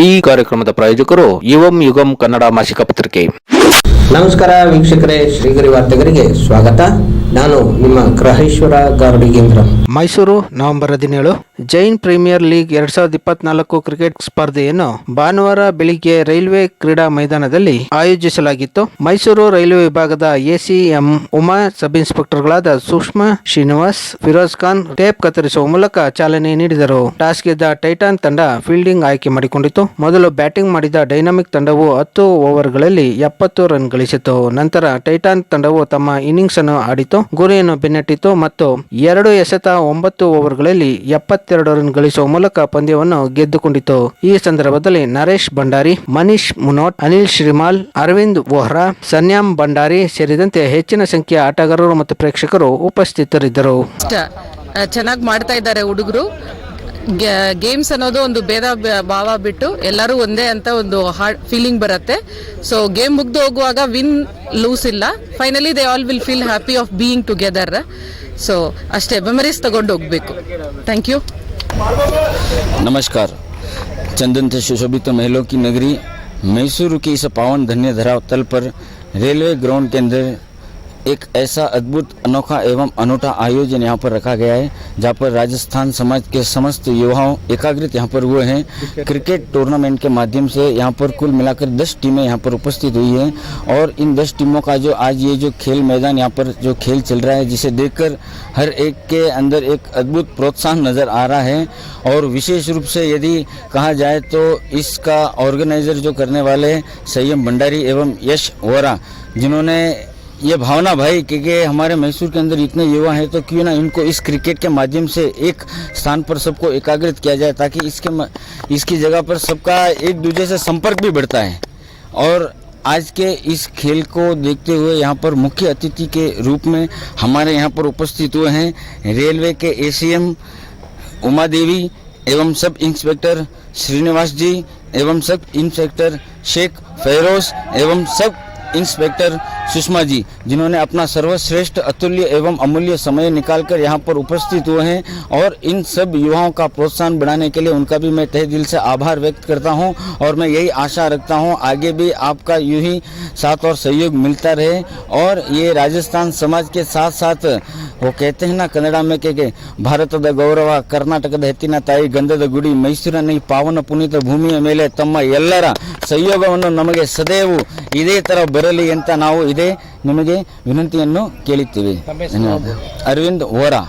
ಈ ಕಾರ್ಯಕ್ರಮದ ಪ್ರಾಯೋಜಕರು ಯುವಂ ಯುಗಂ ಕನ್ನಡ ಮಾಸಿಕ ಪತ್ರಿಕೆ. ನಮಸ್ಕಾರ ವೀಕ್ಷಕರೇ, ಶ್ರೀಗರಿ ವಾರ್ತೆಗರಿಗೆ ಸ್ವಾಗತ. ನಾನು ನಿಮ್ಮ Graheshwara Gardigendra. Mysuru November 17 Jain premier league 2024 cricket ಸ್ಪರ್ಧೆಯನ್ನು ಭಾನುವಾರ ಬೆಳಿಗ್ಗೆ ರೈಲ್ವೆ ಕ್ರೀಡಾ ಮೈದಾನದಲ್ಲಿ ಆಯೋಜಿಸಲಾಗಿತ್ತು. ಮೈಸೂರು ರೈಲ್ವೆ ವಿಭಾಗದ ಎಸಿಎಂ ಉಮಾ, ಸಬ್ ಇನ್ಸ್ಪೆಕ್ಟರ್ಗಳಾದ ಸುಷ್ಮಾ ಶ್ರೀನಿವಾಸ್, ಫಿರೋಜ್ ಖಾನ್ ಟೇಪ್ ಕತ್ತರಿಸುವ ಮೂಲಕ ಚಾಲನೆ ನೀಡಿದರು. ಟಾಸ್ ಗೆದ್ದ ಟೈಟಾನ್ ತಂಡ ಫೀಲ್ಡಿಂಗ್ ಆಯ್ಕೆ ಮಾಡಿಕೊಂಡಿತು. ಮೊದಲು ಬ್ಯಾಟಿಂಗ್ ಮಾಡಿದ ಡೈನಾಮಿಕ್ ತಂಡವು 10 ಓವರ್ಗಳಲ್ಲಿ 70 ರನ್ ಗಳಿಸಿತು. ನಂತರ ಟೈಟಾನ್ ತಂಡವು ತಮ್ಮ ಇನ್ನಿಂಗ್ಸ್ ಅನ್ನು ಆಡಿತು, ಗುರಿಯನ್ನು ಬೆನ್ನಟ್ಟಿತು ಮತ್ತು 2 ಎಸೆತ 9 ಓವರ್ಗಳಲ್ಲಿ 72 ರನ್ ಗಳಿಸುವ ಮೂಲಕ ಪಂದ್ಯವನ್ನು ಗೆದ್ದುಕೊಂಡಿತು. ಈ ಸಂದರ್ಭದಲ್ಲಿ ನರೇಶ್ ಭಂಡಾರಿ, ಮನೀಶ್ ಮುನೋಟ್, ಅನಿಲ್ ಶ್ರೀಮಾಲ್, ಅರವಿಂದ್ ವೋಹ್ರಾ, ಸನ್ಯಾಮ್ ಭಂಡಾರಿ ಸೇರಿದಂತೆ ಹೆಚ್ಚಿನ ಸಂಖ್ಯೆಯ ಆಟಗಾರರು ಮತ್ತು ಪ್ರೇಕ್ಷಕರು ಉಪಸ್ಥಿತರಿದ್ದರು. ಚೆನ್ನಾಗಿ ಮಾಡ್ತಾ ಇದ್ದಾರೆ ಹುಡುಗರು. ಗೇಮ್ಸ್ ಅನ್ನೋದು ಒಂದು ಭೇದ ಭಾವ ಬಿಟ್ಟು ಎಲ್ಲರೂ ಒಂದೇ ಅಂತ ಒಂದು ಹಾರ್ಡ್ ಫೀಲಿಂಗ್ ಬರುತ್ತೆ. ಸೊ ಗೇಮ್ ಮುಗ್ದು ಹೋಗುವಾಗ ವಿನ್ ಲೂಸ್ ಇಲ್ಲ, finally they all will feel happy of being together. So ಅಷ್ಟೇ, ಮೆಮರೀಸ್ ತಗೊಂಡು ಹೋಗ್ಬೇಕು. Thank you. नमस्कार। चंदन से सुशोभित महलों की नगरी मैसूर की इस पावन धन्य धरातल पर रेलवे ग्राउंड के अंदर एक ऐसा अद्भुत, अनोखा एवं अनूठा आयोजन यहाँ पर रखा गया है, जहाँ पर राजस्थान समाज के समस्त युवाओं एकाग्रित यहाँ पर हुए हैं। क्रिकेट टूर्नामेंट के माध्यम से यहाँ पर कुल मिलाकर 10 टीमें यहाँ पर उपस्थित हुई हैं और इन 10 टीमों का जो आज ये जो खेल मैदान यहाँ पर जो खेल चल रहा है, जिसे देखकर हर एक के अंदर एक अद्भुत प्रोत्साहन नज़र आ रहा है। और विशेष रूप से यदि कहा जाए तो इसका ऑर्गेनाइजर जो करने वाले संयम भंडारी एवं यश वोहरा, जिन्होंने ये भावना भाई कि हमारे मैसूर के अंदर इतने युवा हैं, तो क्यों ना इनको इस क्रिकेट के माध्यम से एक स्थान पर सबको एकाग्रित किया जाए, ताकि इसकी जगह पर सबका एक दूसरे से संपर्क भी बढ़ता है। और आज के इस खेल को देखते हुए यहाँ पर मुख्य अतिथि के रूप में हमारे यहाँ पर उपस्थित हुए हैं रेलवे के एसीएम उमा देवी एवं सब इंस्पेक्टर श्रीनिवास जी एवं सब इंस्पेक्टर शेख फेरोज एवं सब इंस्पेक्टर सुषमा जी, जिन्होंने अपना सर्वश्रेष्ठ, अतुल्य एवं अमूल्य समय निकालकर यहाँ पर उपस्थित हुए हैं। और इन सब युवाओं का प्रोत्साहन बढ़ाने के लिए उनका भी मैं तहे दिल से आभार व्यक्त करता हूँ। और मैं यही आशा रखता हूँ आगे भी आपका यूं ही साथ और सहयोग मिलता रहे। और ये राजस्थान समाज के साथ साथ वो कहते हैं ना कन्नड़ा में कि ಭಾರತದ ಗೌರವ ಕರ್ನಾಟಕದ ಹೆತ್ತಿನ ತಾಯಿ ಗಂಧದ ಗುಡಿ ಮೈಸೂರಿನ ಈ ಪಾವನ ಪುನೀತ ಭೂಮಿಯ ಮೇಲೆ ತಮ್ಮ ಎಲ್ಲರ ಸಹಯೋಗವನ್ನು ನಮಗೆ ಸದೈವ ಇದೇ ತರ ಬರಲಿ ಅಂತ ನಾವು ಇದೇ ನಿಮಗೆ ವಿನಂತಿಯನ್ನು ಕೇಳುತ್ತೇವೆ. ಧನ್ಯವಾದ. ಅರವಿಂದ್ ವೋಹ್ರಾ.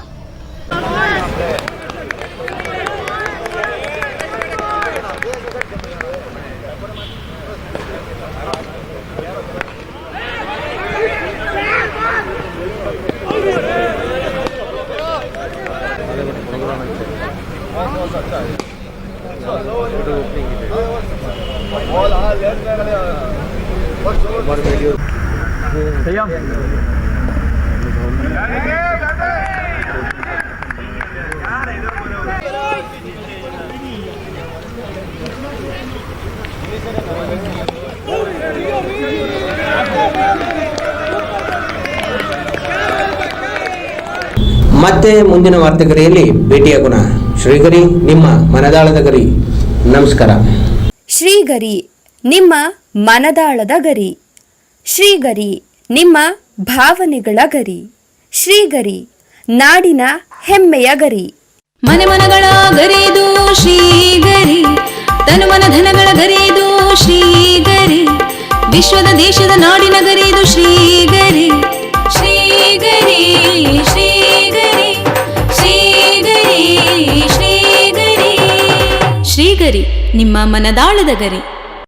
ಮತ್ತೆ ಮುಂದಿನ ವಾರ್ತೆಗರಿಯಲ್ಲಿ ಭೇಟಿಯಾಗೋಣ. ಶ್ರೀಗರಿ, ನಿಮ್ಮ ಮನದಾಳದ ಗರಿ. ನಮಸ್ಕಾರ. ಶ್ರೀಗರಿ, ನಿಮ್ಮ ಮನದಾಳದ ಗರಿ. ಶ್ರೀಗರಿ, ನಿಮ್ಮ ಭಾವನೆಗಳ ಗರಿ. ಶ್ರೀಗರಿ, ನಾಡಿನ ಹೆಮ್ಮೆಯ ಗರಿ. ಮನೆ ಮನಗಳ ಗರಿದು ಶ್ರೀಗರಿ, ತನು ಮನ ಧನಗಳ ಗರಿದು ಶ್ರೀಗರಿ, ವಿಶ್ವದ ದೇಶದ ನಾಡಿನ ಗರಿದು ಶ್ರೀಗರಿ. ಶ್ರೀಗರಿ ಶ್ರೀಗರಿ ಶ್ರೀಗರಿ ಶ್ರೀಗರಿ ಶ್ರೀಗರಿ, ನಿಮ್ಮ ಮನದಾಳದ ಗರಿ.